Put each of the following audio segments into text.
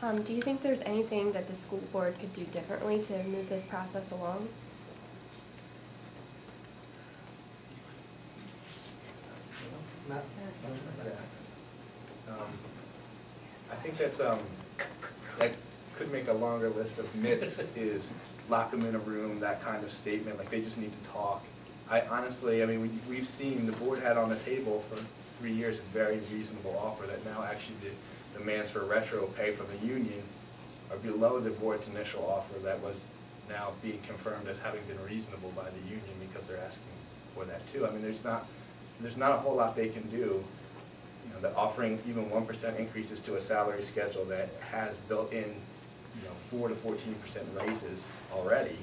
Do you think there's anything that the school board could do differently to move this process along? I think that's that could make a longer list of myths. Is lock them in a room, that kind of statement, like they just need to talk. I honestly, I mean, we've seen the board had on the table for 3 years a very reasonable offer that now actually the demands for retro pay from the union are below the board's initial offer that was now being confirmed as having been reasonable by the union because they're asking for that too. I mean, there's not a whole lot they can do. You know, that offering even 1% increases to a salary schedule that has built in, 4 to 14% raises already.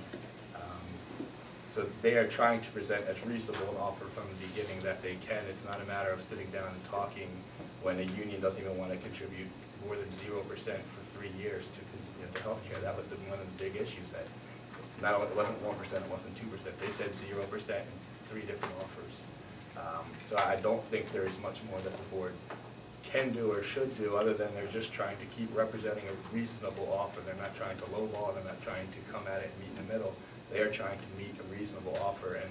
So they are trying to present as reasonable an offer from the beginning that they can. It's not a matter of sitting down and talking when a union doesn't even want to contribute more than 0% for 3 years to healthcare. That was one of the big issues. That not only it wasn't 1%, it wasn't 2%. They said 0% in 3 different offers. So I don't think there is much more that the board can do or should do, other than they're just trying to keep representing a reasonable offer. They're not trying to lowball. They're not trying to come at it and meet in the middle. They are trying to meet a reasonable offer, and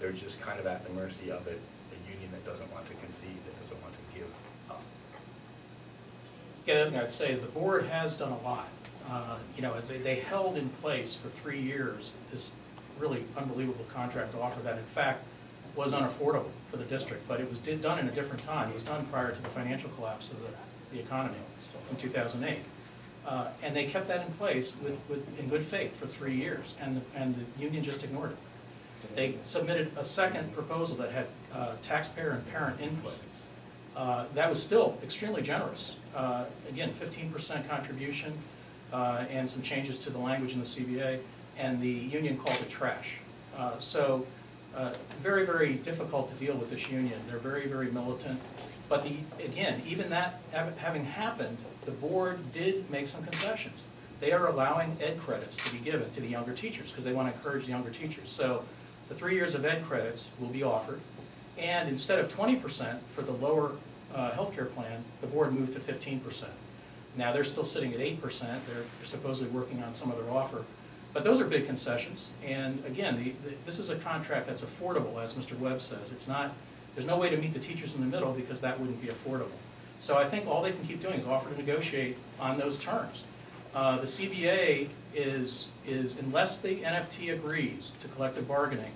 they're just kind of at the mercy of it. A union that doesn't want to concede, that doesn't want to give up. Yeah, the other thing I'd say is the board has done a lot. As they held in place for 3 years this really unbelievable contract offer that, in fact, was unaffordable for the district, but it was done in a different time. It was done prior to the financial collapse of the economy in 2008. And they kept that in place in good faith for 3 years, and the union just ignored it. They submitted a second proposal that had taxpayer and parent input. That was still extremely generous. Again, 15% contribution and some changes to the language in the CBA, and the union called it trash. Very, very difficult to deal with this union. They're very, very militant. But again, even that having happened, the board did make some concessions. They are allowing ed credits to be given to the younger teachers because they want to encourage the younger teachers. So the 3 years of ed credits will be offered. And instead of 20% for the lower healthcare plan, the board moved to 15%. Now they're still sitting at 8%. They're supposedly working on some other offer. But those are big concessions. And again, this is a contract that's affordable, as Mr. Webb says. It's not. There's no way to meet the teachers in the middle because that wouldn't be affordable. So I think all they can keep doing is offer to negotiate on those terms. The CBA is unless the NFT agrees to collective bargaining,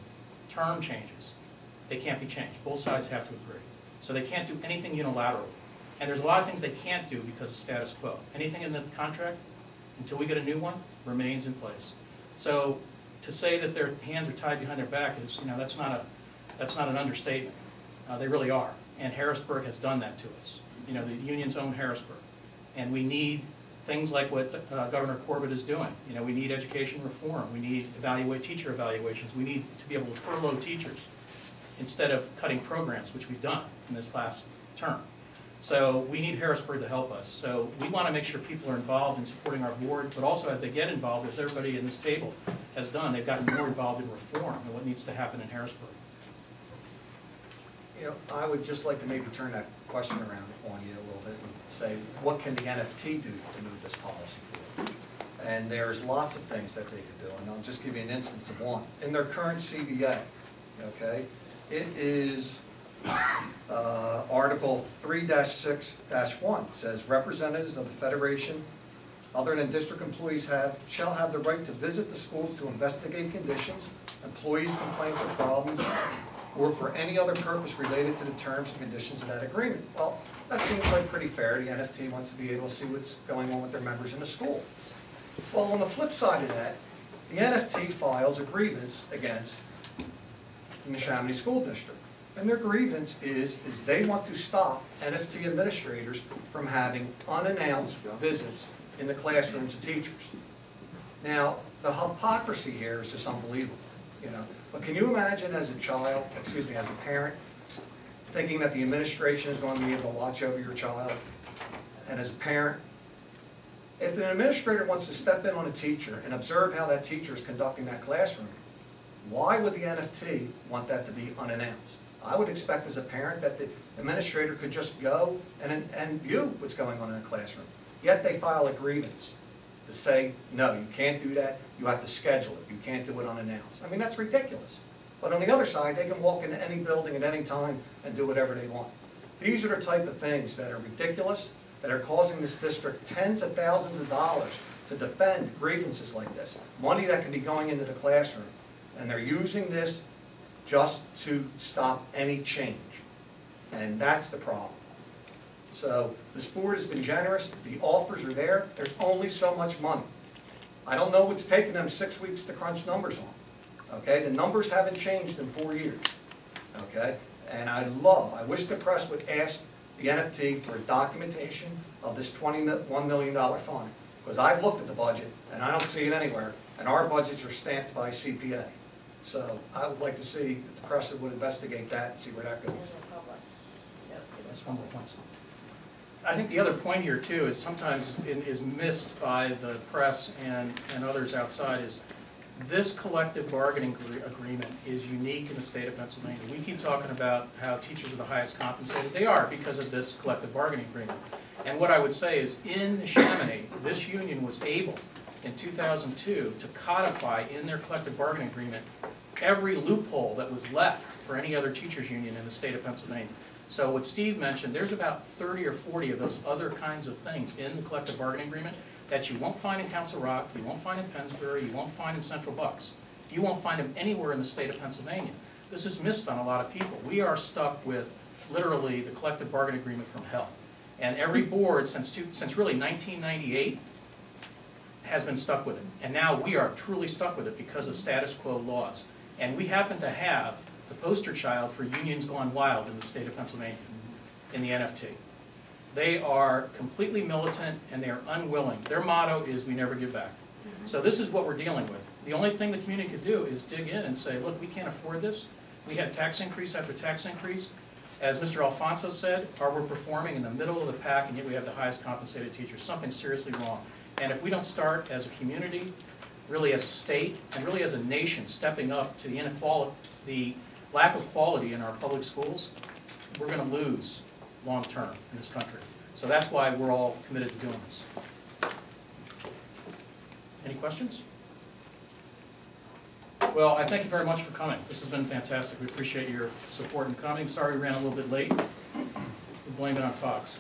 term changes, they can't be changed. Both sides have to agree. So they can't do anything unilaterally. And there's a lot of things they can't do because of status quo. Anything in the contract, until we get a new one, remains in place. So to say that their hands are tied behind their back is, that's not an understatement. They really are. And Harrisburg has done that to us. The unions own Harrisburg. And we need things like what Governor Corbett is doing. We need education reform. We need teacher evaluations. We need to be able to furlough teachers instead of cutting programs, which we've done in this last term. So we need Harrisburg to help us. So we want to make sure people are involved in supporting our board, but also as they get involved, as everybody in this table has done, they've gotten more involved in reform and what needs to happen in Harrisburg. I would just like to maybe turn that question around on you a little bit and say, what can the NFT do to move this policy forward? And there's lots of things that they could do, and I'll just give you an instance of one. In their current CBA, okay, it is Article 3-6-1 says representatives of the Federation other than district employees shall have the right to visit the schools to investigate conditions, employees' complaints or problems, or for any other purpose related to the terms and conditions of that agreement. Well, that seems like pretty fair. The NFT wants to be able to see what's going on with their members in the school. Well, on the flip side of that, the NFT files a grievance against the Neshaminy School District. And their grievance is they want to stop NFT administrators from having unannounced visits in the classrooms of teachers. Now, the hypocrisy here is just unbelievable, But can you imagine as a parent, thinking that the administration is going to be able to watch over your child? And as a parent, if an administrator wants to step in on a teacher and observe how that teacher is conducting that classroom, why would the NFT want that to be unannounced? I would expect as a parent that the administrator could just go and view what's going on in a classroom. yet they file a grievance to say, no, you can't do that, you have to schedule it, you can't do it unannounced. I mean, that's ridiculous. But on the other side, they can walk into any building at any time and do whatever they want. These are the type of things that are ridiculous, that are causing this district tens of thousands of dollars to defend grievances like this. Money that can be going into the classroom. And they're using this just to stop any change. And that's the problem. So this board has been generous, the offers are there, there's only so much money. I don't know what's taken them 6 weeks to crunch numbers on. Okay, the numbers haven't changed in 4 years. Okay, and I wish the press would ask the NFT for a documentation of this $21 million fund. Because I've looked at the budget and I don't see it anywhere, and our budgets are stamped by CPA. So I would like to see if the press would investigate that and see where that goes. That's one more point. I think the other point here too is sometimes is missed by the press and others outside is this collective bargaining agreement is unique in the state of Pennsylvania. We keep talking about how teachers are the highest compensated. They are because of this collective bargaining agreement. And what I would say is in Neshaminy, this union was able in 2002 to codify in their collective bargaining agreement every loophole that was left for any other teachers union in the state of Pennsylvania. So what Steve mentioned, there's about 30 or 40 of those other kinds of things in the collective bargaining agreement that you won't find in Council Rock, you won't find in Pennsbury, you won't find in Central Bucks. You won't find them anywhere in the state of Pennsylvania. This is missed on a lot of people. We are stuck with literally the collective bargaining agreement from hell. And every board since really 1998 has been stuck with it. And now we are truly stuck with it because of status quo laws. And we happen to have the poster child for unions gone wild in the state of Pennsylvania, in the NFT. They are completely militant and they are unwilling. Their motto is, we never give back. So this is what we're dealing with. The only thing the community could do is dig in and say, look, we can't afford this. We had tax increase after tax increase. As Mr. Alfonso said, we're performing in the middle of the pack and yet we have the highest compensated teachers. Something's seriously wrong. And if we don't start as a community, really as a state, and really as a nation stepping up to the inequality, the lack of quality in our public schools, we're going to lose long term in this country. So that's why we're all committed to doing this. Any questions? Well, I thank you very much for coming. This has been fantastic. We appreciate your support in coming. Sorry we ran a little bit late. We blame it on Fox.